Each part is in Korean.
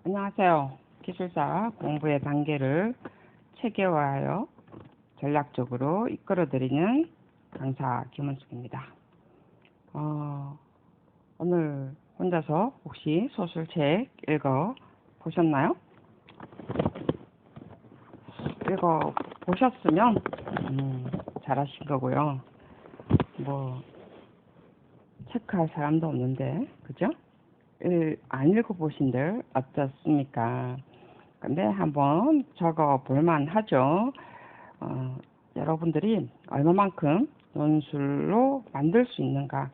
안녕하세요. 기술사 공부의 단계를 체계화하여 전략적으로 이끌어드리는 강사 김은숙입니다. 오늘 혼자서 혹시 소설책 읽어 보셨나요? 읽어 보셨으면 잘하신 거고요. 뭐 체크할 사람도 없는데, 그죠? 안 읽어보신들 어떻습니까? 근데 한번 적어 볼만 하죠. 여러분들이 얼마만큼 논술로 만들 수 있는가,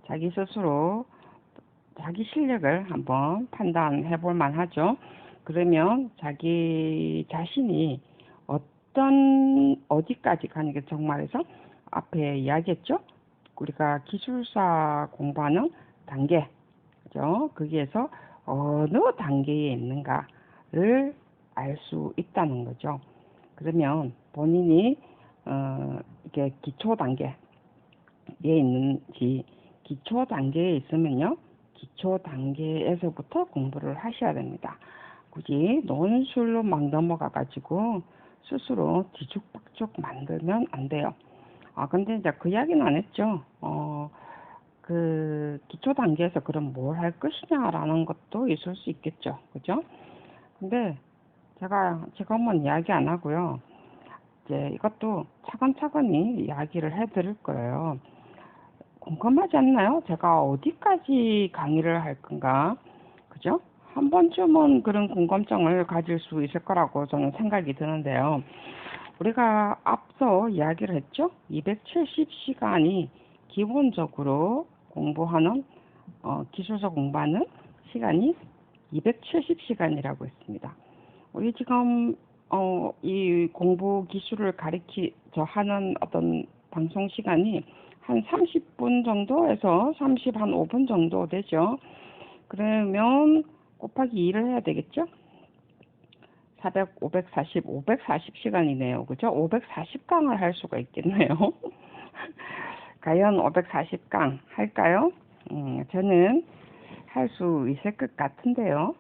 자기 스스로 자기 실력을 한번 판단해 볼만 하죠. 그러면 자기 자신이 어디까지 가는 게 정말에서 앞에 이야기했죠. 우리가 기술사 공부하는 단계, 그죠? 거기에서 어느 단계에 있는가를 알 수 있다는 거죠. 그러면 본인이 이게 기초 단계에 있는지, 기초 단계에 있으면요, 기초 단계에서부터 공부를 하셔야 됩니다. 굳이 논술로 막 넘어가 가지고 스스로 뒤죽박죽 만들면 안 돼요. 근데 이제 그 이야기는 안 했죠. 그 기초 단계에서 그럼 뭘 할 것이냐라는 것도 있을 수 있겠죠. 그죠? 근데 제가 지금은 이야기 안 하고요. 이제 이것도 차근차근히 이야기를 해드릴 거예요. 궁금하지 않나요? 제가 어디까지 강의를 할 건가? 그죠? 한 번쯤은 그런 궁금증을 가질 수 있을 거라고 저는 생각이 드는데요. 우리가 앞서 이야기를 했죠? 270시간이 기본적으로 공부하는, 기술서 공부하는 시간이 270시간이라고 했습니다. 우리 지금, 이 공부 기술을 하는 어떤 방송 시간이 한 30분 정도에서 5분 정도 되죠. 그러면 곱하기 2를 해야 되겠죠? 540시간이네요. 그죠? 540강을 할 수가 있겠네요. 과연 540강 할까요? 저는 할 수 있을 것 같은데요.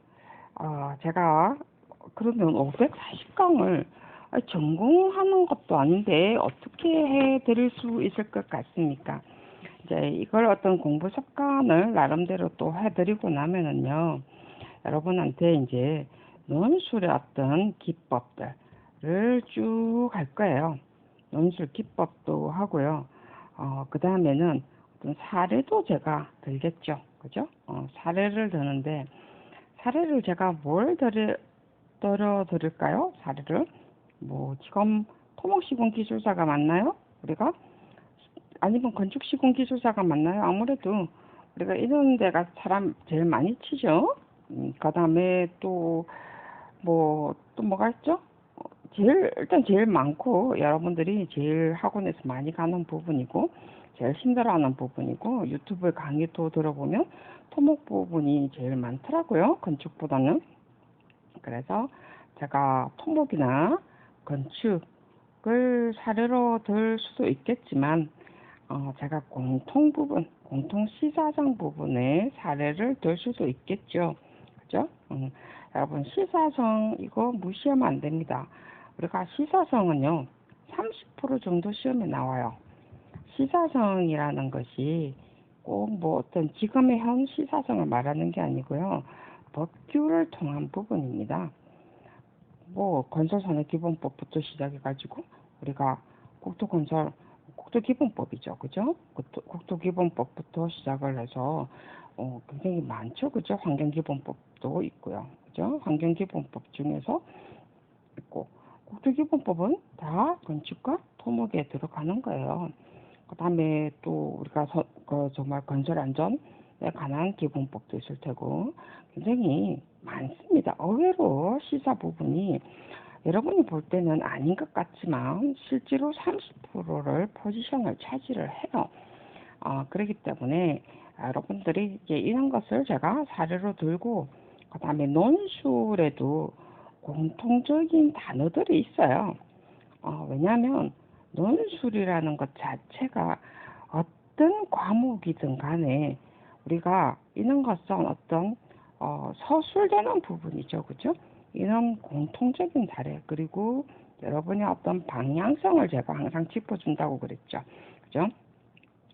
제가 그러면 540강을 전공하는 것도 아닌데 어떻게 해 드릴 수 있을 것 같습니까? 이제 이걸 어떤 공부 습관을 나름대로 또 해드리고 나면은요, 여러분한테 이제 논술의 어떤 기법들을 쭉 할 거예요. 논술 기법도 하고요. 그 다음에는 어떤 사례도 제가 들겠죠. 그죠? 사례를 드는데, 사례를 제가 뭘 들어드릴까요? 사례를. 뭐, 지금 토목시공 기술사가 맞나요? 우리가? 아니면 건축시공 기술사가 맞나요? 아무래도 우리가 이런 데가 사람 제일 많이 치죠. 그 다음에 또 뭐가 있죠? 일단 제일 많고, 여러분들이 제일 학원에서 많이 가는 부분이고, 제일 힘들어하는 부분이고, 유튜브 강의도 들어보면 토목 부분이 제일 많더라고요. 건축보다는. 그래서 제가 토목이나 건축을 사례로 들 수도 있겠지만, 제가 공통 시사성 부분에 사례를 들 수도 있겠죠. 그죠? 여러분, 시사성 이거 무시하면 안 됩니다. 우리가 시사성은요, 30% 정도 시험에 나와요. 시사성이라는 것이 꼭 뭐 어떤 지금의 현 시사성을 말하는 게 아니고요. 법규를 통한 부분입니다. 뭐 건설산업기본법부터 시작해가지고 우리가 국토기본법이죠, 그죠? 국토기본법부터 시작을 해서 굉장히 많죠, 그죠? 환경기본법도 있고요, 그죠? 환경기본법 중에서 있고 국토기본법은 다 건축과 토목에 들어가는 거예요. 그 다음에 또 우리가 정말 건설 안전에 관한 기본법도 있을 테고 굉장히 많습니다. 의외로 시사 부분이 여러분이 볼 때는 아닌 것 같지만 실제로 30%를 포지션을 차지를 해요. 그렇기 때문에 여러분들이 이제 이런 것을 제가 사례로 들고 그 다음에 논술에도 공통적인 단어들이 있어요. 왜냐하면 논술이라는 것 자체가 어떤 과목이든 간에 우리가 이런 것은 어떤 서술되는 부분이죠. 그죠? 이런 공통적인 사례, 그리고 여러분의 어떤 방향성을 제가 항상 짚어준다고 그랬죠. 그죠?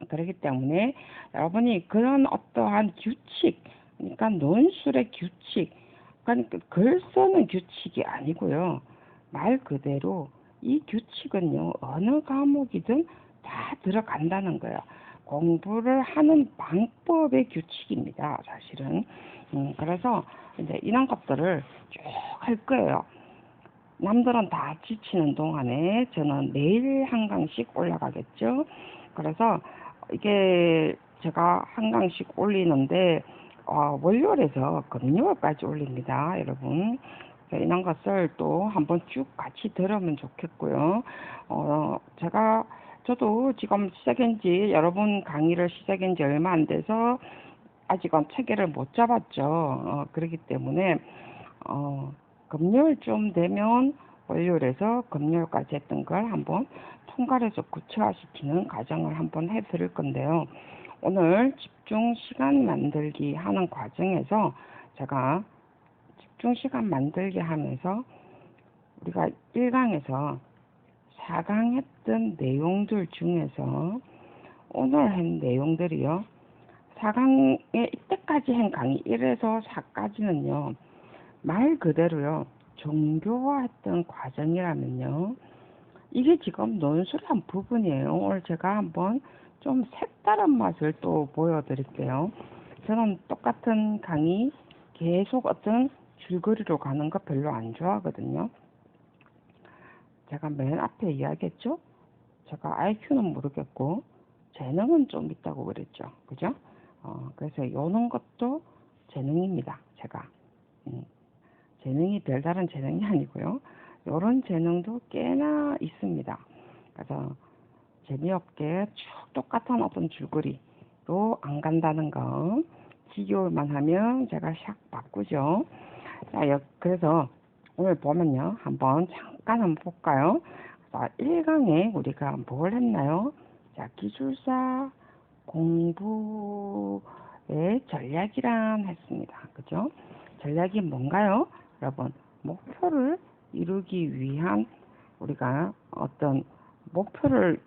그렇기 때문에 여러분이 그런 어떠한 규칙, 그러니까 논술의 규칙, 그러니까 글 쓰는 규칙이 아니고요. 말 그대로 이 규칙은요, 어느 과목이든 다 들어간다는 거예요. 공부를 하는 방법의 규칙입니다, 사실은. 그래서 이제 이런 것들을 쭉 할 거예요. 남들은 다 지치는 동안에 저는 매일 한 강씩 올라가겠죠. 그래서 이게 제가 한 강씩 올리는데 월요일에서 금요일까지 올립니다, 여러분. 이런 것을 또 한번 쭉 같이 들으면 좋겠고요. 저도 지금 시작한 지, 여러분 강의를 시작한 지 얼마 안 돼서 아직은 체계를 못 잡았죠. 그렇기 때문에 금요일쯤 되면 월요일에서 금요일까지 했던 걸 한번 통괄해서 구체화시키는 과정을 한번 해드릴 건데요. 오늘 집중 시간 만들기 하는 과정에서 제가 집중 시간 만들기 하면서 우리가 1강에서 4강 했던 내용들 중에서 오늘 한 내용들이요. 4강에 이때까지 한 강의 1에서 4까지는요. 말 그대로요. 정교화했던 과정이라면요. 이게 지금 논술한 부분이에요. 오늘 제가 한번 좀 색다른 맛을 또 보여드릴게요. 저는 똑같은 강의 계속 어떤 줄거리로 가는 거 별로 안 좋아하거든요. 제가 맨 앞에 이야기했죠. 제가 IQ는 모르겠고 재능은 좀 있다고 그랬죠. 그죠? 그래서 요런 것도 재능입니다. 제가. 재능이 별다른 재능이 아니고요. 요런 재능도 꽤나 있습니다. 그래서 재미없게 쭉 똑같은 어떤 줄거리로 안 간다는 거, 지겨울만 하면 제가 샥 바꾸죠. 자, 그래서 오늘 보면요. 한번 잠깐 한번 볼까요? 자, 1강에 우리가 뭘 했나요? 자, 기술사 공부의 전략이란 했습니다. 그죠? 전략이 뭔가요? 여러분, 목표를 이루기 위한, 우리가 어떤 목표를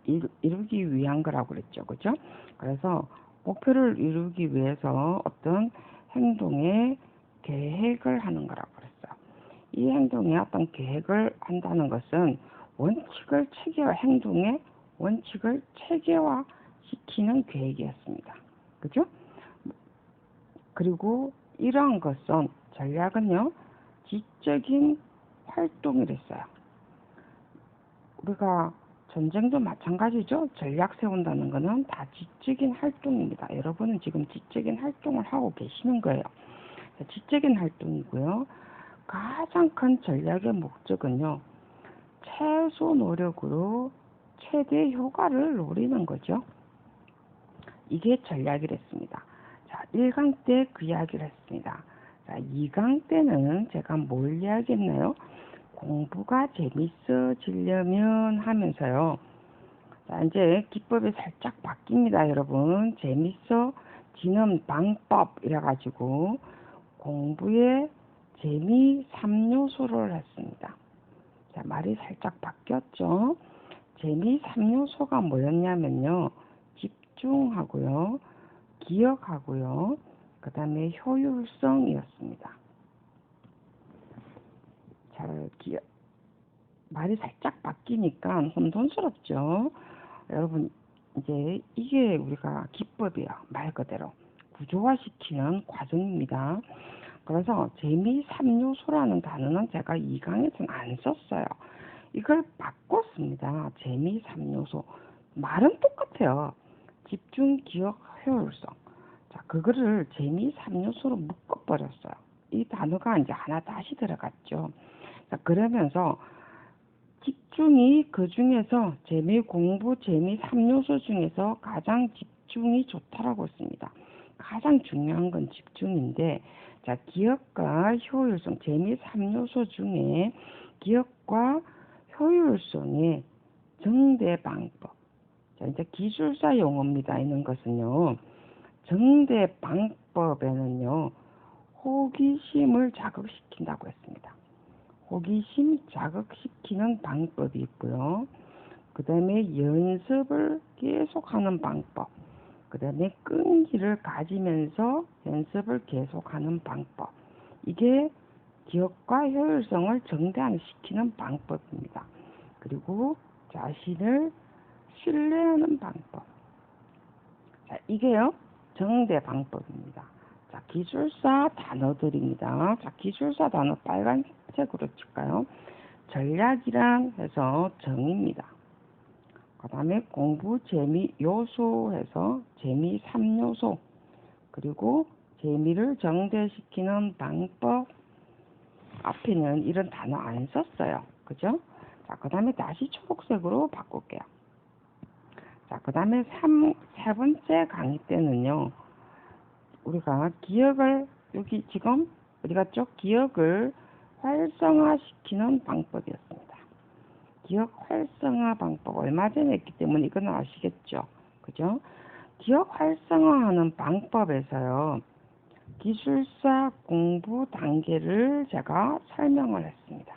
이루기 위한 거라고 그랬죠. 그죠? 그래서 목표를 이루기 위해서 어떤 행동의 계획을 하는 거라고 그랬어요. 이 행동에 어떤 계획을 한다는 것은 행동의 원칙을 체계화 시키는 계획이었습니다. 그죠? 그리고 이러한 것은, 전략은요, 지적인 활동이랬어요. 우리가 전쟁도 마찬가지죠. 전략 세운다는 것은 다 지적인 활동입니다. 여러분은 지금 지적인 활동을 하고 계시는 거예요. 지적인 활동이고요. 가장 큰 전략의 목적은요, 최소 노력으로 최대 효과를 노리는 거죠. 이게 전략이랬습니다. 자, 1강 때 그 이야기를 했습니다. 자, 2강 때는 제가 뭘 이야기했나요? 공부가 재밌어지려면 하면서요. 자, 이제 기법이 살짝 바뀝니다, 여러분. 재밌어지는 방법 이래가지고 공부의 재미 3요소를 했습니다. 자, 말이 살짝 바뀌었죠. 재미 3요소가 뭐였냐면요. 집중하고요. 기억하고요. 그 다음에 효율성이었습니다. 말이 살짝 바뀌니까 혼돈스럽죠. 여러분, 이제 이게 우리가 기법이야. 말 그대로. 구조화시키는 과정입니다. 그래서 재미 3요소라는 단어는 제가 2강에서는 안 썼어요. 이걸 바꿨습니다. 재미 3요소. 말은 똑같아요. 집중, 기억, 효율성. 자, 그거를 재미 3요소로 묶어버렸어요. 이 단어가 이제 하나 다시 들어갔죠. 자, 그러면서 집중이 그 중에서 공부 재미 3요소 중에서 가장 집중이 좋다라고 했습니다. 가장 중요한 건 집중인데, 자, 기억과 효율성, 재미 3요소 중에 기억과 효율성의 정대 방법. 자, 이제 기술사 용어입니다. 이런 것은요. 정대 방법에는요, 호기심을 자극시킨다고 했습니다. 호기심 자극시키는 방법이 있고요. 그 다음에 연습을 계속하는 방법, 그 다음에 끈기를 가지면서 연습을 계속하는 방법, 이게 기억과 효율성을 정대화시키는 방법입니다. 그리고 자신을 신뢰하는 방법, 자, 이게요 정대 방법입니다. 자, 기술사 단어들입니다. 자, 기술사 단어 빨간색으로 칠까요? 전략이란 해서 정의입니다. 그 다음에 공부 재미 요소 해서 재미 3요소, 그리고 재미를 정대시키는 방법, 앞에는 이런 단어 안 썼어요. 그죠? 자, 그 다음에 다시 초록색으로 바꿀게요. 자, 그 다음에 세 번째 강의 때는요, 우리가 기억을, 여기 지금 우리가 쪽 기억을 활성화시키는 방법이었습니다. 기억 활성화 방법 얼마 전에 했기 때문에 이거는 아시겠죠? 그죠? 기억 활성화하는 방법에서요, 기술사 공부 단계를 제가 설명을 했습니다.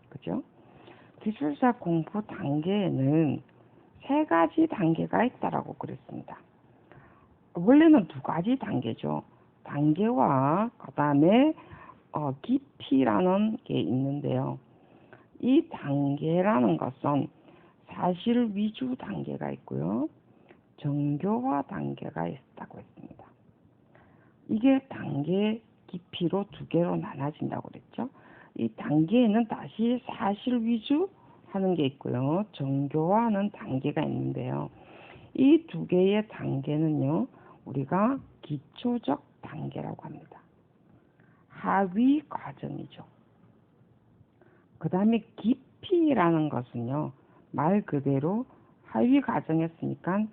그죠? 기술사 공부 단계에는 3가지 단계가 있다라고 그랬습니다. 원래는 2가지 단계죠. 단계와 그 다음에 깊이라는 게 있는데요. 이 단계라는 것은 사실 위주 단계가 있고요. 정교화 단계가 있다고 했습니다. 이게 단계 깊이로 2개로 나눠진다고 그랬죠. 이 단계에는 다시 사실 위주 하는 게 있고요. 정교화하는 단계가 있는데요. 이 2개의 단계는요, 우리가 기초적 단계라고 합니다. 하위 과정이죠. 그 다음에 깊이라는 것은요, 말 그대로 하위 과정이었으니까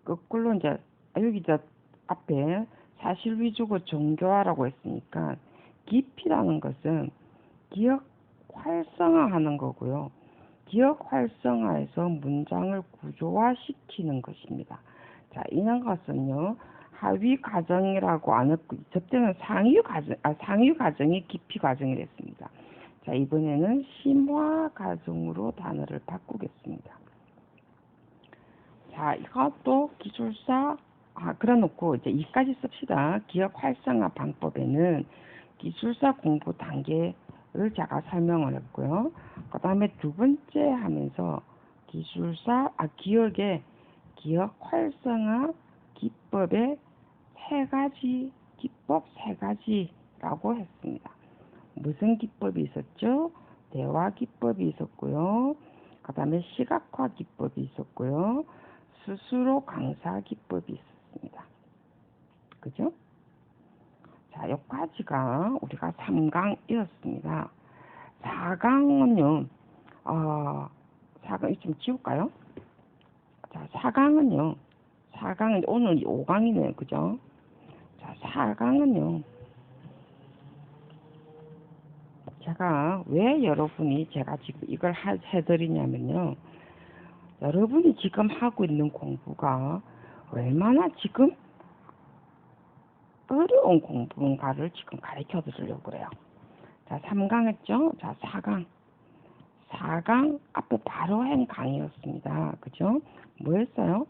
거꾸로 이제 여기 저 앞에 사실 위주고 정교화라고 했으니까 깊이라는 것은 기억 활성화하는 거고요. 기억 활성화에서 문장을 구조화시키는 것입니다. 자, 이런 것은요, 하위 과정이라고 안 했고, 저때는 상위 과정이 깊이 과정이랬습니다. 자, 이번에는 심화 과정으로 단어를 바꾸겠습니다. 자, 이것도 기술사, 그래 놓고 이제 이까지 씁시다. 기억 활성화 방법에는 기술사 공부 단계를 제가 설명을 했고요. 그 다음에 2번째 하면서 기억 활성화 기법의 기법 3가지라고 했습니다. 무슨 기법이 있었죠? 대화 기법이 있었고요. 그 다음에 시각화 기법이 있었고요. 스스로 강사 기법이 있었습니다. 그죠? 자, 여기까지가 우리가 3강이었습니다. 4강은요, 4강 좀 지울까요? 자, 4강은 오늘 5강이네요. 그죠? 자, 4강은요, 왜 여러분이 제가 지금 이걸 해드리냐면요, 여러분이 지금 하고 있는 공부가 얼마나 지금 어려운 공부인가를 지금 가르쳐 드리려고 그래요. 자, 3강 했죠? 자, 4강. 4강 앞에 바로 한 강의였습니다. 그죠? 뭐였어요?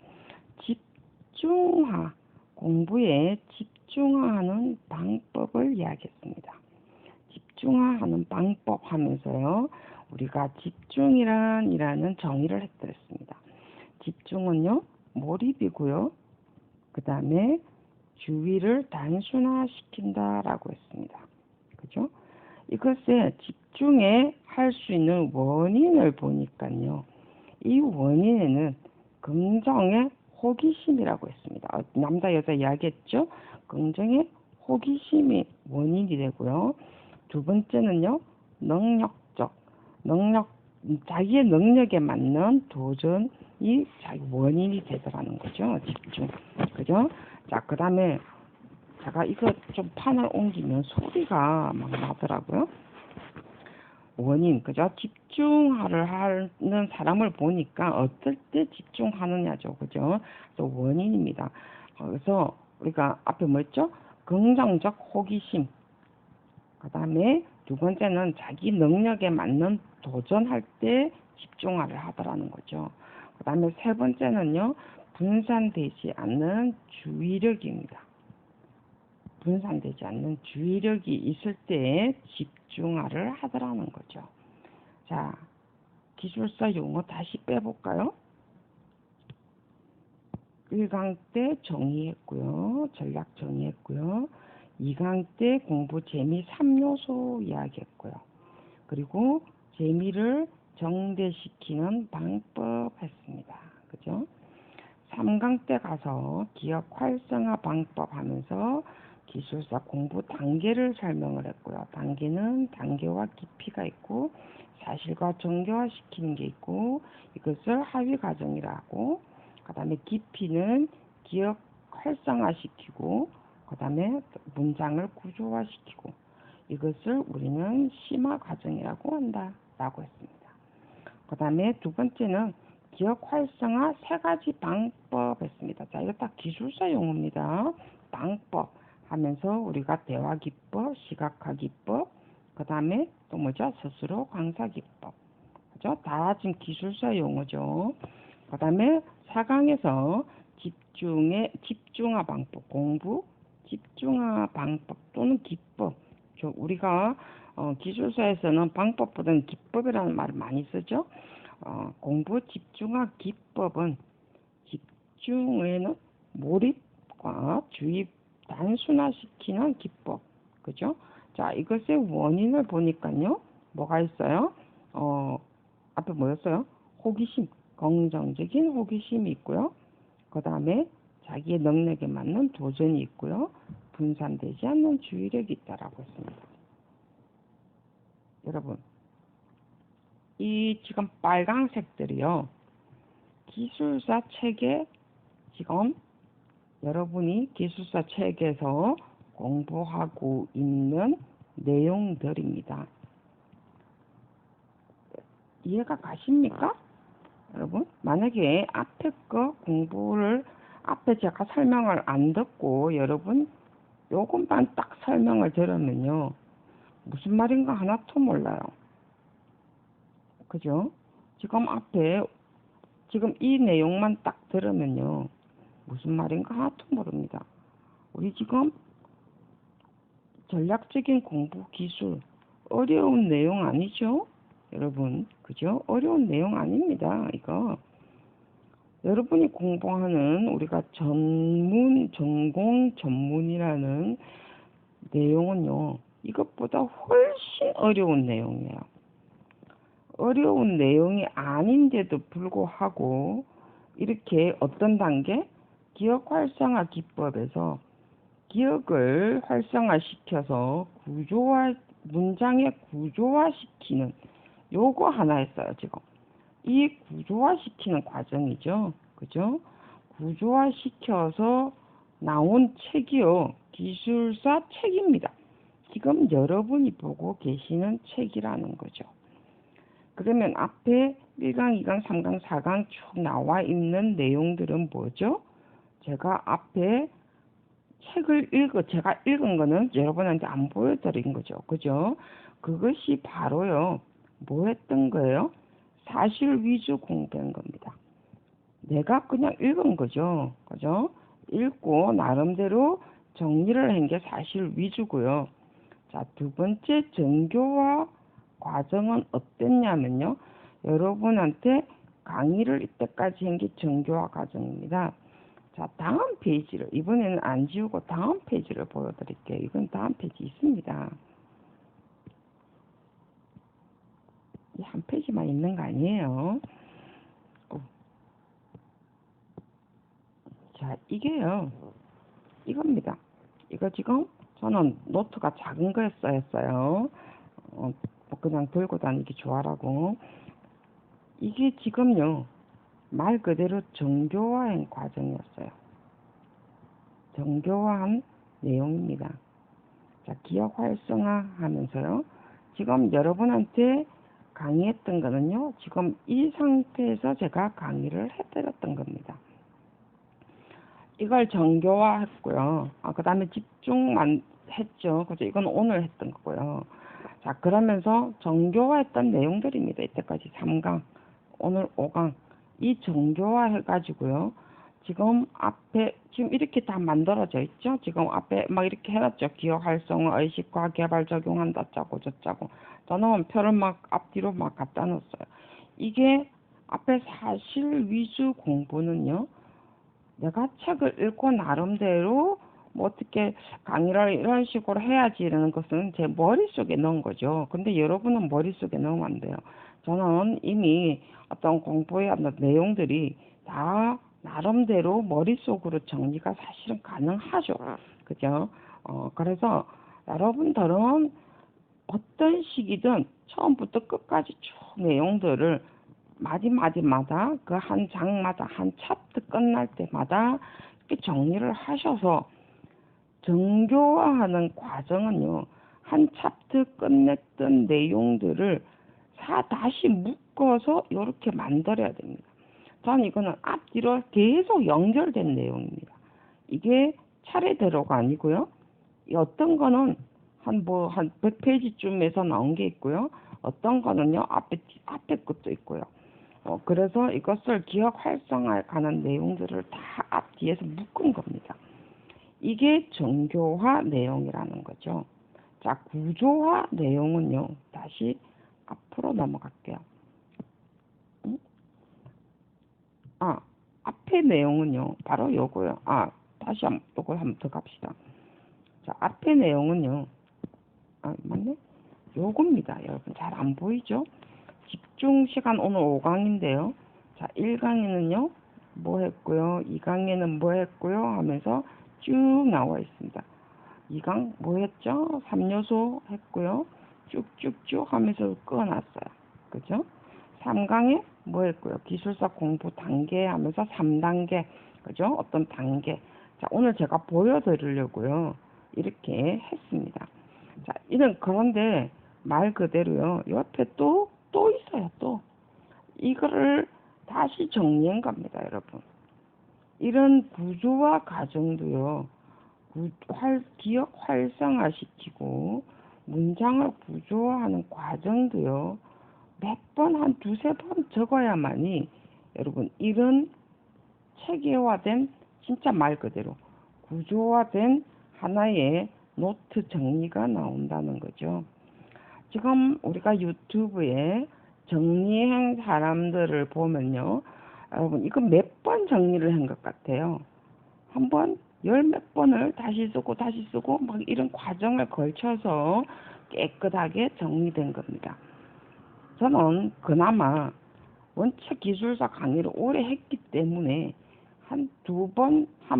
공부에 집중화하는 방법을 이야기했습니다. 집중화하는 방법 하면서요, 우리가 집중이라는 정의를 해드렸습니다. 집중은요, 몰입이고요. 그 다음에 주의를 단순화시킨다라고 했습니다. 그죠? 이것에 집중해 할 수 있는 원인을 보니까요, 이 원인에는 긍정의 호기심이라고 했습니다. 남자 여자 이야기했죠? 긍정의 호기심이 원인이 되고요. 2번째는요, 자기의 능력에 맞는 도전이 자기 원인이 되더라는 거죠. 집중. 그죠? 자, 그 다음에 제가 이거 좀 판을 옮기면 소리가 막 나더라고요. 원인, 그죠? 집중을 하는 사람을 보니까 어떨 때 집중하느냐죠. 그죠? 그래서 원인입니다. 그래서 우리가 앞에 뭐였죠? 긍정적 호기심. 그 다음에 두 번째는 자기 능력에 맞는 도전할 때 집중화를 하더라는 거죠. 그 다음에 세 번째는요, 분산되지 않는 주의력입니다. 분산되지 않는 주의력이 있을 때 집중화를 하더라는 거죠. 자, 기술사 용어 다시 빼볼까요? 1강 때 정의했고요. 전략 정의했고요. 2강 때 공부 재미 3요소 이야기했고요. 그리고 재미를 정대시키는 방법 했습니다. 그죠? 3강 때 가서 기억 활성화 방법 하면서 기술사 공부 단계를 설명을 했고요. 단계는 단계와 깊이가 있고 사실과 정교화시키는 게 있고 이것을 하위 과정이라고, 그 다음에 깊이는 기억 활성화시키고 그 다음에 문장을 구조화시키고 이것을 우리는 심화 과정이라고 한다 라고 했습니다. 그 다음에 두 번째는 기억 활성화 세 가지 방법 했습니다. 자, 이거 딱 기술사 용어입니다. 방법 하면서 우리가 대화 기법, 시각화 기법, 그 다음에 또 뭐죠? 스스로 강사 기법. 그죠? 다 지금 기술사 용어죠. 그 다음에 4강에서 집중화 방법, 공부, 집중화 방법 또는 기법. 우리가 기술사에서는 방법보다는 기법이라는 말을 많이 쓰죠. 공부 집중화 기법은 집중에는 몰입과 주의 단순화시키는 기법. 그죠? 자, 이것의 원인을 보니까요. 뭐가 있어요? 앞에 뭐였어요? 호기심. 긍정적인 호기심이 있고요. 그 다음에 자기의 능력에 맞는 도전이 있고요. 분산되지 않는 주의력이 있다라고 했습니다. 여러분, 이 지금 빨강색들이요. 기술사 책에 지금 여러분이 기술사 책에서 공부하고 있는 내용들입니다. 이해가 가십니까? 여러분, 만약에 앞에 거 공부를 앞에 제가 설명을 안 듣고 여러분 요것만 딱 설명을 들으면요. 무슨 말인가 하나도 몰라요. 그죠? 지금 앞에 지금 이 내용만 딱 들으면요. 무슨 말인가 하나도 모릅니다. 우리 지금 전략적인 공부 기술 어려운 내용 아니죠? 여러분, 그죠? 어려운 내용 아닙니다. 이거 여러분이 공부하는 우리가 전공 전문이라는 내용은요. 이것보다 훨씬 어려운 내용이에요. 어려운 내용이 아닌데도 불구하고 이렇게 어떤 단계? 기억 활성화 기법에서 기억을 활성화시켜서 문장에 구조화시키는 요거 하나 했어요, 지금. 이 구조화시키는 과정이죠. 그죠? 구조화시켜서 나온 책이요. 기술사 책입니다. 지금 여러분이 보고 계시는 책이라는 거죠. 그러면 앞에 1강, 2강, 3강, 4강 쭉 나와 있는 내용들은 뭐죠? 제가 앞에 제가 읽은 거는 여러분한테 안 보여드린 거죠. 그죠? 그것이 바로요. 뭐 했던 거예요? 사실 위주 공부한 겁니다. 내가 그냥 읽은 거죠. 그죠? 읽고 나름대로 정리를 한 게 사실 위주고요. 자, 두 번째 정교화 과정은 어땠냐면요. 여러분한테 강의를 이때까지 한 게 정교화 과정입니다. 자, 다음 페이지를 이번에는 안 지우고 다음 페이지를 보여드릴게요. 이건 다음 페이지 있습니다. 이 한 페이지만 있는 거 아니에요. 자, 이게요. 이겁니다. 이거 지금 저는 노트가 작은 거에 써였어요. 뭐 그냥 들고 다니기 좋아라고. 이게 지금요. 말 그대로 정교화한 과정이었어요. 정교화한 내용입니다. 자, 기억 활성화 하면서요. 지금 여러분한테 강의했던 거는요. 지금 이 상태에서 제가 강의를 해드렸던 겁니다. 이걸 정교화했고요. 그 다음에 했죠. 그죠? 이건 오늘 했던 거고요. 자, 그러면서 정교화했던 내용들입니다. 이때까지 3강, 오늘 5강. 이 정교화 해가지고요. 지금 앞에, 지금 이렇게 다 만들어져 있죠? 지금 앞에 막 이렇게 해놨죠? 기억 활성화, 의식과 개발 적용한다, 짜고 저짜고. 저는 표를 막 앞뒤로 막 갖다 놓았어요. 이게 앞에 사실 위주 공부는요. 내가 책을 읽고 나름대로 뭐 어떻게 강의를 이런 식으로 해야지라는 것은 제 머릿속에 넣은 거죠. 근데 여러분은 머릿속에 넣으면 안 돼요. 저는 이미 어떤 공부의 어떤 내용들이 다 나름대로 머릿속으로 정리가 사실은 가능하죠. 그죠? 그래서 여러분들은 어떤 시기든 처음부터 끝까지 쭉 내용들을 마디마디마다 그 한 장마다 한 챕터 끝날 때마다 이렇게 정리를 하셔서 정교화하는 과정은요. 한 챕터 끝냈던 내용들을 다시 묶어서 이렇게 만들어야 됩니다. 저는 이거는 앞뒤로 계속 연결된 내용입니다. 이게 차례대로가 아니고요. 어떤 거는 한 100페이지쯤에서 나온 게 있고요. 어떤 거는요. 앞에 것도 있고요. 그래서 이것을 기억 활성화에 관한 내용들을 다 앞뒤에서 묶은 겁니다. 이게 정교화 내용이라는 거죠. 자, 구조화 내용은요. 다시 앞으로 넘어갈게요. 앞에 내용은요. 바로 요거요. 다시 요걸 한번 더 갑시다. 자, 앞에 내용은요. 맞네? 요겁니다. 여러분 잘 안 보이죠? 집중 시간 오늘 5강인데요. 자, 1강에는요. 뭐 했고요. 2강에는 뭐 했고요. 하면서 쭉 나와 있습니다. 2강 뭐 했죠? 3요소 했고요. 쭉쭉쭉 하면서 끊어놨어요. 그죠? 3강에 뭐 했고요. 기술사 공부 단계 하면서 3단계. 그죠? 어떤 단계. 자, 오늘 제가 보여드리려고요. 이렇게 했습니다. 자, 그런데 말 그대로요. 옆에 또 있어요. 또. 이거를 다시 정리한 겁니다, 여러분. 이런 구조화 과정도요. 기억 활성화시키고 문장을 구조화하는 과정도요. 몇 번, 한 두세 번 적어야만이 여러분 이런 체계화된 진짜 말 그대로 구조화된 하나의 노트 정리가 나온다는 거죠. 지금 우리가 유튜브에 정리한 사람들을 보면요. 여러분 이거 몇 번 정리를 한 것 같아요. 한번 열 몇 번을 다시 쓰고 막 이런 과정을 걸쳐서 깨끗하게 정리된 겁니다. 저는 그나마 원체 기술사 강의를 오래 했기 때문에 한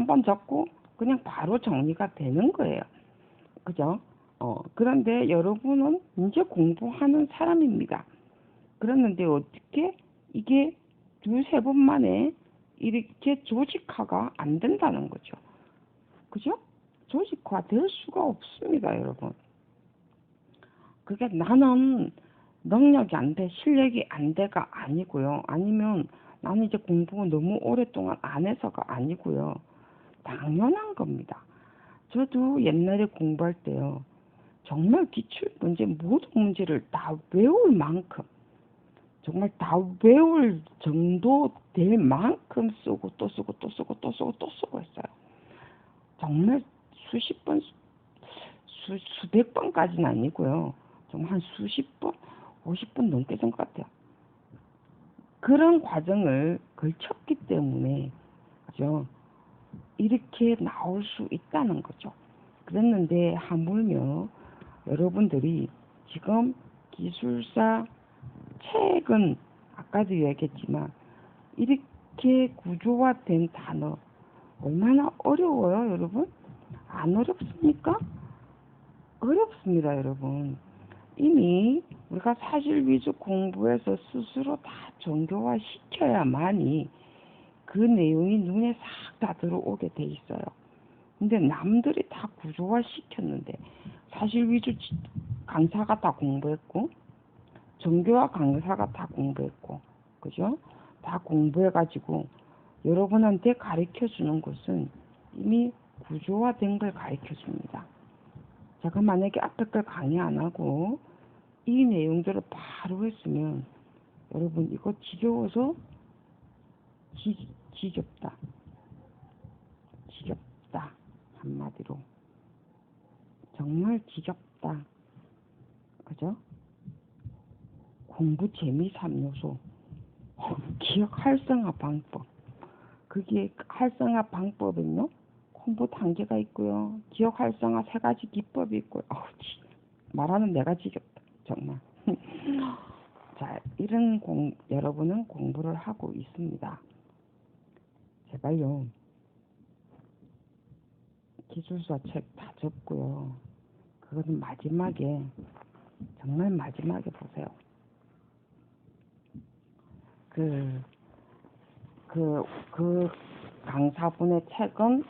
번 적고 그냥 바로 정리가 되는 거예요. 그죠? 그런데 여러분은 이제 공부하는 사람입니다. 그랬는데 어떻게 이게 두세 번 만에 이렇게 조직화가 안 된다는 거죠. 그죠? 조직화 될 수가 없습니다, 여러분. 그게 나는 능력이 안 돼, 실력이 안 돼가 아니고요. 아니면 나는 이제 공부 너무 오랫동안 안 해서가 아니고요. 당연한 겁니다. 저도 옛날에 공부할 때요. 정말 기출 문제, 모든 문제를 다 외울 만큼, 정말 다 외울 정도 될 만큼 쓰고 또 쓰고 또 쓰고 또 쓰고 또 쓰고 했어요. 정말 수십 번, 수백 번까지는 아니고요. 정말 한 수십 번, 50번 넘게 쓴 것 같아요. 그런 과정을 걸쳤기 때문에, 그죠? 이렇게 나올 수 있다는 거죠. 그랬는데, 하물며 여러분들이 지금 기술사 책은 아까도 얘기했지만, 이렇게 구조화된 단어, 얼마나 어려워요, 여러분? 안 어렵습니까? 어렵습니다, 여러분. 이미 우리가 사실 위주 공부해서 스스로 다 정교화 시켜야만이 그 내용이 눈에 싹 다 들어오게 돼 있어요. 근데 남들이 다 구조화 시켰는데 사실 위주 강사가 다 공부했고 정교화 강사가 다 공부했고 그죠? 다 공부해가지고 여러분한테 가르쳐 주는 것은 이미 구조화된 걸 가르쳐 줍니다. 제가 만약에 앞에 걸 강의 안 하고 이 내용들을 바로 했으면 여러분 이거 지겨워서 지겹다. 지겹다. 한마디로. 정말 지겹다. 그죠? 공부 재미 3요소. 기억 활성화 방법. 그게 활성화 방법은요. 공부 단계가 있고요. 기억 활성화 3가지 기법이 있고요. 말하는 내가 지겹다. 정말. 자, 여러분은 공부를 하고 있습니다. 제발요. 기술사 책 다 접고요. 그거는 마지막에, 정말 마지막에 보세요. 그 강사분의 책은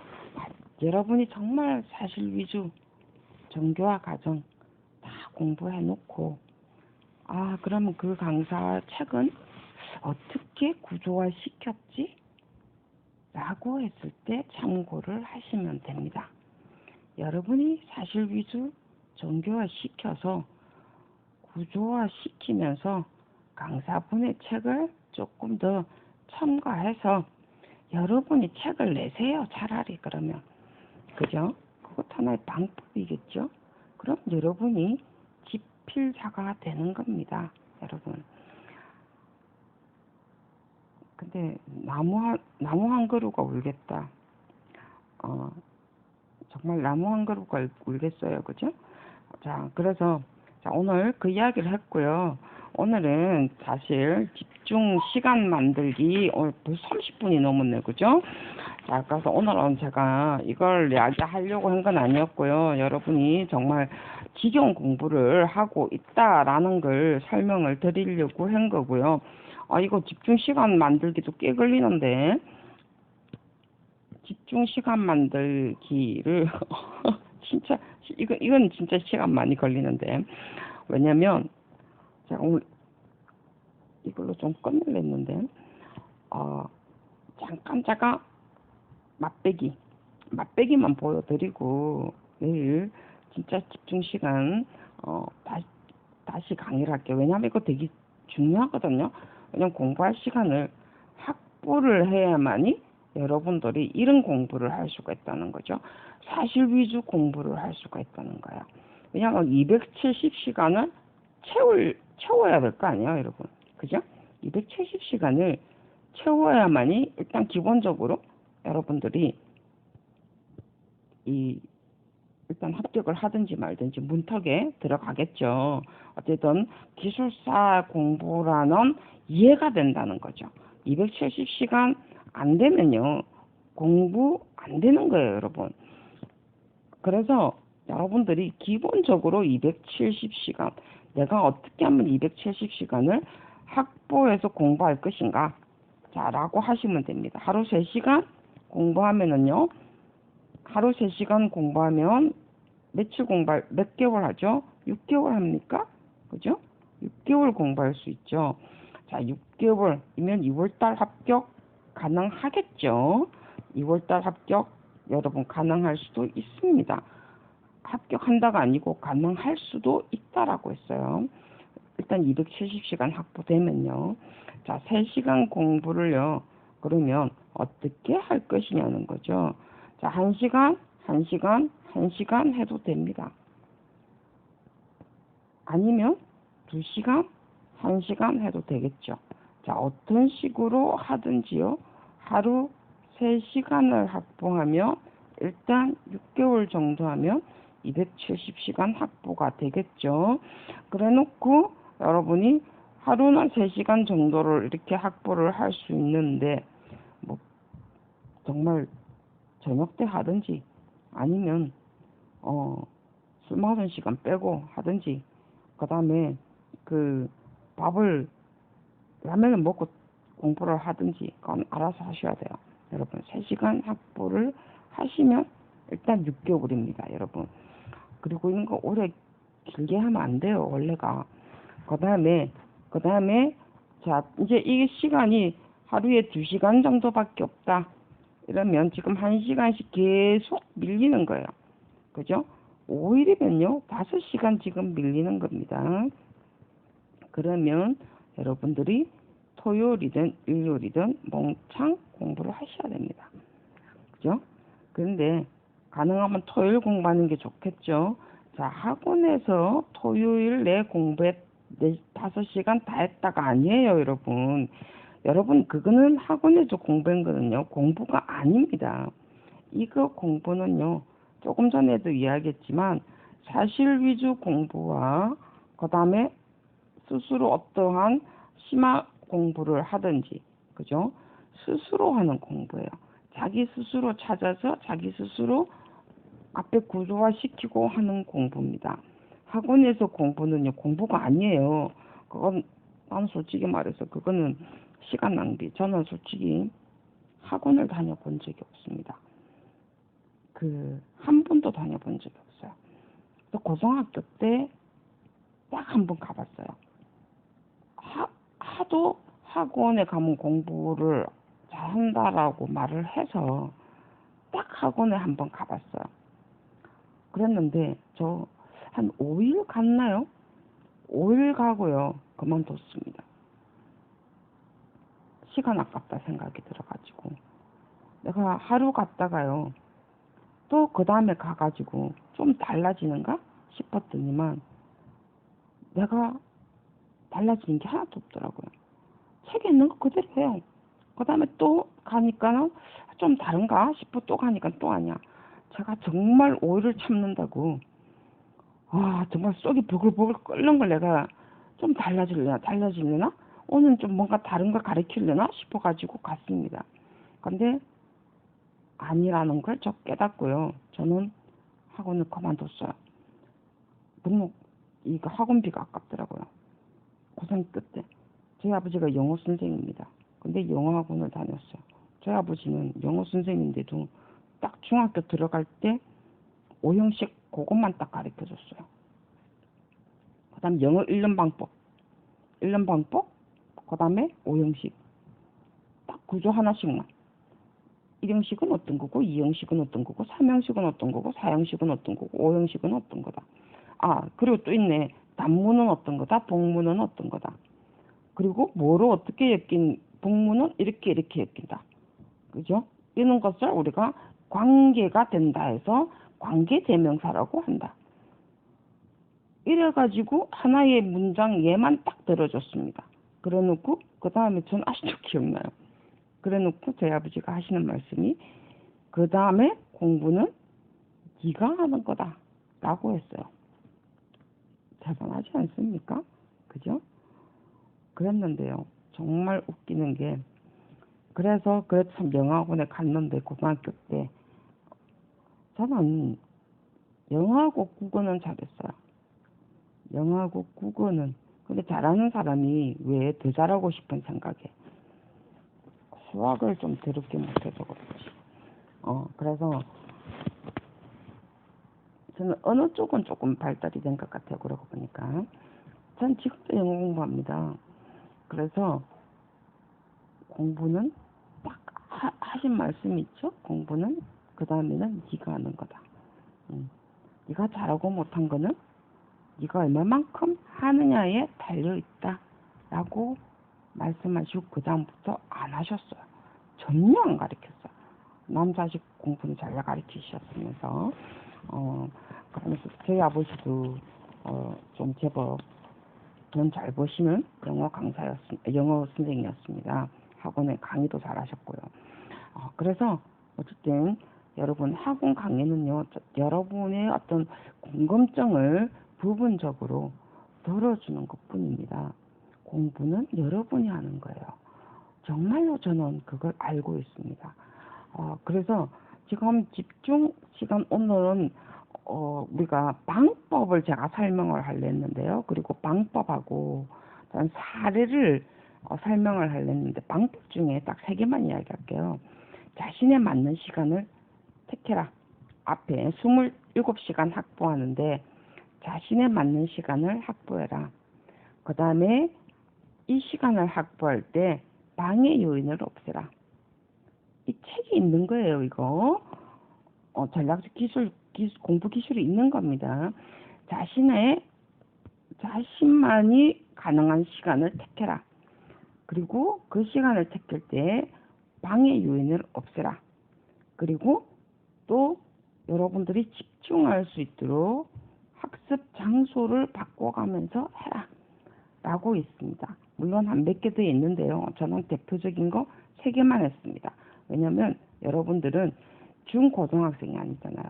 여러분이 정말 사실 위주, 정교화 과정 다 공부해 놓고, 그러면 그 강사 책은 어떻게 구조화 시켰지? 라고 했을 때 참고를 하시면 됩니다. 여러분이 사실 위주 정교화 시켜서 구조화 시키면서 강사분의 책을 조금 더 첨가해서 여러분이 책을 내세요. 차라리 그러면. 그죠? 그것 하나의 방법이겠죠? 그럼 여러분이 집필자가 되는 겁니다. 여러분. 근데 나무 한 그루가 울겠다. 정말 나무 한 그루가 울겠어요. 그죠? 자, 그래서 오늘 그 이야기를 했고요. 오늘은 사실 집중 시간 만들기 벌써 30분이 넘었네. 그죠? 자, 그래서 오늘은 제가 이걸 이야기하려고 한 건 아니었고요. 여러분이 정말 지겨운 공부를 하고 있다라는 걸 설명을 드리려고 한 거고요. 이거 집중 시간 만들기도 꽤 걸리는데, 집중 시간 만들기를 진짜 이건 진짜 시간 많이 걸리는데, 왜냐면 제가 오늘 이걸로 좀 끝내려 했는데 잠깐 제가 맛배기만 보여드리고 내일 진짜 집중 시간 다시 강의를 할게요. 왜냐면 이거 되게 중요하거든요. 왜냐면 공부할 시간을 확보를 해야만이 여러분들이 이런 공부를 할 수가 있다는 거죠. 사실 위주 공부를 할 수가 있다는 거예요. 왜냐면 270시간을 채워야 될 거 아니에요, 여러분. 그죠? 270시간을 채워야만이 일단 기본적으로 여러분들이 일단 합격을 하든지 말든지 문턱에 들어가겠죠. 어쨌든 기술사 공부라는 이해가 된다는 거죠. 270시간 안 되면요. 공부 안 되는 거예요, 여러분. 그래서 여러분들이 기본적으로 270시간, 내가 어떻게 하면 270시간을 확보해서 공부할 것인가? 자, 라고 하시면 됩니다. 하루 3시간 공부하면은요, 하루 3시간 공부하면 몇 개월 하죠? 6개월 합니까? 그죠? 6개월 공부할 수 있죠. 자, 6개월이면 2월달 합격 가능하겠죠? 2월달 합격 여러분 가능할 수도 있습니다. 합격한다가 아니고 가능할 수도 있다라고 했어요. 일단 270시간 확보되면요. 자, 3시간 공부를요. 그러면 어떻게 할 것이냐는 거죠. 자, 1시간 해도 됩니다. 아니면 2시간, 1시간 해도 되겠죠. 자, 어떤 식으로 하든지요. 하루 3시간을 확보하면 일단 6개월 정도 하면 270시간 확보가 되겠죠. 그래 놓고 여러분이 하루나 3시간 정도를 이렇게 확보를 할 수 있는데 뭐 정말 저녁 때 하든지 아니면 술 먹는 시간 빼고 하든지 그 다음에 라면을 먹고 공부를 하든지 그건 알아서 하셔야 돼요. 여러분 3시간 확보를 하시면 일단 6개월입니다. 여러분. 그리고 이런 거 오래 길게 하면 안 돼요. 원래가. 그 다음에 자 이제 이 시간이 하루에 2시간 정도밖에 없다. 이러면 지금 1시간씩 계속 밀리는 거예요. 그죠? 5일이면요, 5시간 지금 밀리는 겁니다. 그러면 여러분들이 토요일이든 일요일이든 몽창 공부를 하셔야 됩니다. 그죠? 그런데 가능하면 토요일 공부하는 게 좋겠죠. 자, 학원에서 토요일 내 공부에 5시간 다 했다가 아니에요, 여러분. 여러분, 그거는 학원에서 공부한 거는요, 공부가 아닙니다. 이거 공부는요, 조금 전에도 이야기했지만, 사실 위주 공부와, 그 다음에 스스로 어떠한 심화 공부를 하든지, 그죠? 스스로 하는 공부예요. 자기 스스로 찾아서 자기 스스로 앞에 구조화시키고 하는 공부입니다. 학원에서 공부는요, 공부가 아니에요. 그건, 난 솔직히 말해서 그거는 시간 낭비. 저는 솔직히 학원을 다녀본 적이 없습니다. 한 번도 다녀본 적이 없어요. 또 고등학교 때 딱 한 번 가봤어요. 하도 학원에 가면 공부를 잘한다라고 말을 해서 딱 학원에 한 번 가봤어요. 그랬는데 저 한 5일 갔나요? 5일 가고요. 그만뒀습니다. 시간 아깝다 생각이 들어가지고 내가 하루 갔다가요. 또 그 다음에 가가지고 좀 달라지는가 싶었더니만 내가 달라지는 게 하나도 없더라고요. 책에 있는 거 그대로 해요. 그 다음에 또 가니까는 좀 다른가 싶어 또 가니까 또 아니야. 제가 정말 오해를 참는다고. 정말 속이 부글부글 끓는 걸 내가 좀 달라지려나? 오늘 좀 뭔가 다른 걸 가르치려나 싶어가지고 갔습니다. 근데 아니라는 걸 저 깨닫고요. 저는 학원을 그만뒀어요. 너무 이거 학원비가 아깝더라고요. 고등학교 때. 저희 아버지가 영어 선생님입니다. 근데 영어 학원을 다녔어요. 저희 아버지는 영어 선생님인데도 딱 중학교 들어갈 때 5형식 그것만 딱 가르쳐줬어요. 그 다음 영어 1년 방법, 그 다음에 5형식. 딱 구조 하나씩만. 1형식은 어떤 거고, 2형식은 어떤 거고, 3형식은 어떤 거고, 4형식은 어떤 거고, 5형식은 어떤 거다. 그리고 또 있네. 단문은 어떤 거다, 복문은 어떤 거다. 그리고 뭐로 어떻게 엮인, 복문은 이렇게 엮인다. 그죠? 이런 것을 우리가 관계가 된다 해서 관계대명사라고 한다. 이래가지고 하나의 문장 얘만 딱 들어줬습니다. 그래놓고 그 다음에 전 아직도 기억나요. 그래놓고 저희 아버지가 하시는 말씀이 그 다음에 공부는 네가 하는 거다 라고 했어요. 대단하지 않습니까? 그죠? 그랬는데요. 정말 웃기는 게 그래서 참 영어학원에 갔는데 고등학교 때 저는 영어하고 국어는 잘했어요. 영어하고 국어는 근데 잘하는 사람이 왜 더 잘하고 싶은 생각에 수학을 좀 더럽게 못해서 그렇지. 그래서 저는 어느 쪽은 조금 발달이 된 것 같아요. 그러고 보니까 전 지금도 영어 공부합니다. 그래서 공부는 딱 하신 말씀이 있죠. 공부는 그 다음에는 네가 하는 거다. 네가 잘하고 못한 거는 네가 얼마만큼 하느냐에 달려있다 라고 말씀하시고 그 다음부터 안 하셨어요. 전혀 안 가르쳤어요. 남자식 공부는 잘 가르치셨으면서 그러면서 저희 아버지도 좀 제법 돈 잘 버시는 영어 선생님이었습니다. 학원에 강의도 잘 하셨고요. 그래서 어쨌든 여러분 학원 강의는요, 여러분의 어떤 궁금증을 부분적으로 덜어주는 것 뿐입니다. 공부는 여러분이 하는 거예요. 정말로 저는 그걸 알고 있습니다. 그래서 지금 집중 시간 오늘은 우리가 방법을 제가 설명을 하려 했는데요. 그리고 방법하고 사례를 설명을 하려 했는데 방법 중에 딱 3개만 이야기할게요. 자신에 맞는 시간을 택해라. 앞에 27시간 확보하는데 자신에 맞는 시간을 확보해라. 그 다음에 이 시간을 확보할 때 방해 요인을 없애라. 이 책이 있는 거예요, 이거. 전략적 기술 공부 기술이 있는 겁니다. 자신만이 가능한 시간을 택해라. 그리고 그 시간을 택할 때 방해 요인을 없애라. 그리고 또 여러분들이 집중할 수 있도록 학습 장소를 바꿔가면서 해라 라고 있습니다. 물론 한 몇 개 더 있는데요. 저는 대표적인 거 3개만 했습니다. 왜냐면 여러분들은 중고등학생이 아니잖아요.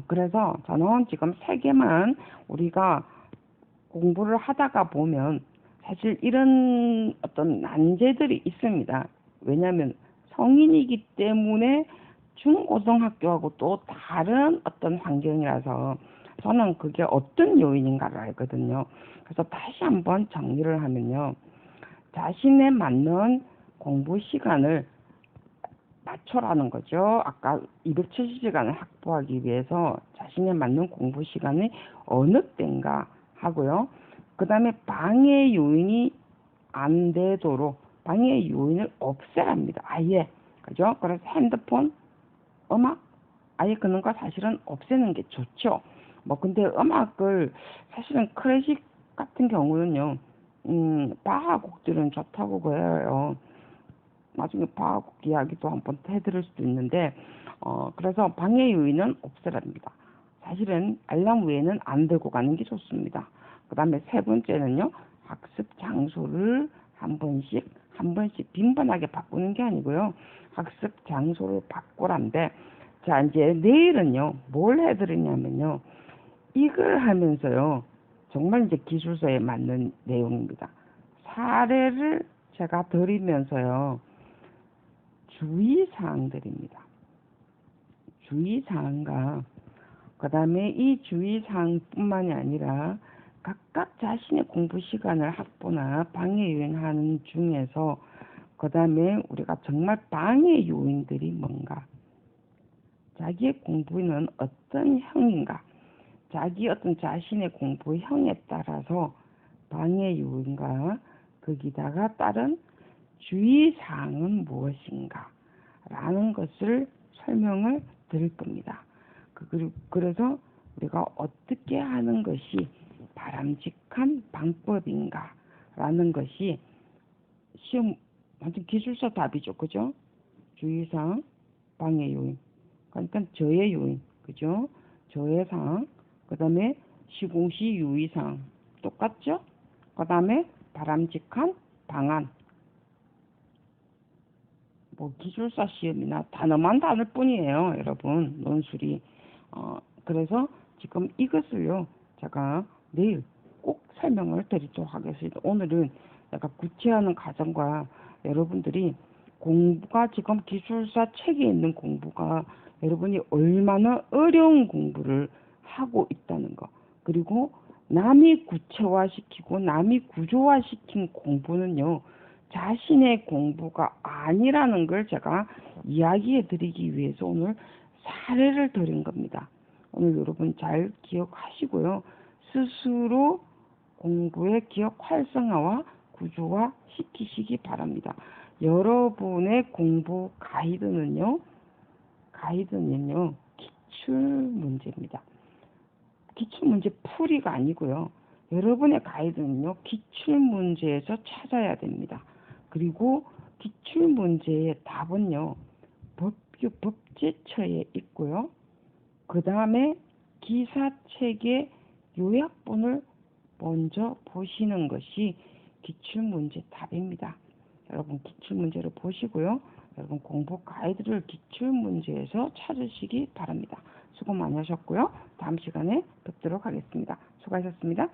그래서 저는 지금 3개만 우리가 공부를 하다가 보면 사실 이런 어떤 난제들이 있습니다. 왜냐하면 성인이기 때문에 중고등학교하고 또 다른 어떤 환경이라서 저는 그게 어떤 요인인가를 알거든요. 그래서 다시 한번 정리를 하면요. 자신에 맞는 공부 시간을 맞춰라는 거죠. 아까 270시간을 확보하기 위해서 자신에 맞는 공부 시간이 어느 때인가 하고요. 그 다음에 방해 요인이 안 되도록 방해 요인을 없애랍니다. 아예. 그죠? 그래서 핸드폰, 음악, 아예 그런 거 사실은 없애는 게 좋죠. 근데 음악을 사실은 클래식 같은 경우는요, 바하 곡들은 좋다고 그래요. 나중에 바하 곡 이야기도 한번 해드릴 수도 있는데, 그래서 방해 요인은 없애랍니다. 사실은 알람 외에는 안 들고 가는 게 좋습니다. 그 다음에 3번째는요, 학습 장소를 한 번씩 빈번하게 바꾸는 게 아니고요. 학습 장소를 바꾸란데, 자, 이제 내일은요, 뭘 해드리냐면요, 이걸 하면서요, 정말 이제 기술서에 맞는 내용입니다. 사례를 제가 드리면서요, 주의사항들입니다. 주의사항과 그 다음에 이 주의사항뿐만이 아니라 각각 자신의 공부 시간을 확보나 방해 요인하는 중에서 그 다음에 우리가 정말 방해 요인들이 뭔가, 자기의 공부는 어떤 형인가, 자기 어떤 자신의 공부형에 따라서 방해 요인과 거기다가 따른 주의사항은 무엇인가 라는 것을 설명을 드릴 겁니다. 그래서 우리가 어떻게 하는 것이 바람직한 방법인가 라는 것이 시험 완전 기술서 답이죠. 그죠? 주의사항, 방해 요인, 그러니까 저해 요인, 그죠? 저해사항, 그 다음에 시공시 유의사항 똑같죠? 그 다음에 바람직한 방안, 기술사 시험이나 단어만 다를 뿐이에요, 여러분. 논술이. 그래서 지금 이것을요, 제가 내일 꼭 설명을 드리도록 하겠습니다. 오늘은 약간 구체화하는 과정과 여러분들이 공부가 지금 기술사 책에 있는 공부가 여러분이 얼마나 어려운 공부를 하고 있다는 거, 그리고 남이 구체화시키고 남이 구조화시킨 공부는요, 자신의 공부가 아니라는 걸 제가 이야기해 드리기 위해서 오늘 사례를 드린 겁니다. 오늘 여러분 잘 기억하시고요. 스스로 공부의 기억 활성화와 구조화 시키시기 바랍니다. 여러분의 공부 가이드는요, 기출문제입니다. 기출문제 풀이가 아니고요. 여러분의 가이드는요, 기출문제에서 찾아야 됩니다. 그리고 기출문제의 답은요, 법제처에 있고요. 그 다음에 기사책의 요약본을 먼저 보시는 것이 기출문제 답입니다. 여러분 기출문제를 보시고요. 여러분 공부 가이드를 기출문제에서 찾으시기 바랍니다. 수고 많이 하셨고요. 다음 시간에 뵙도록 하겠습니다. 수고하셨습니다.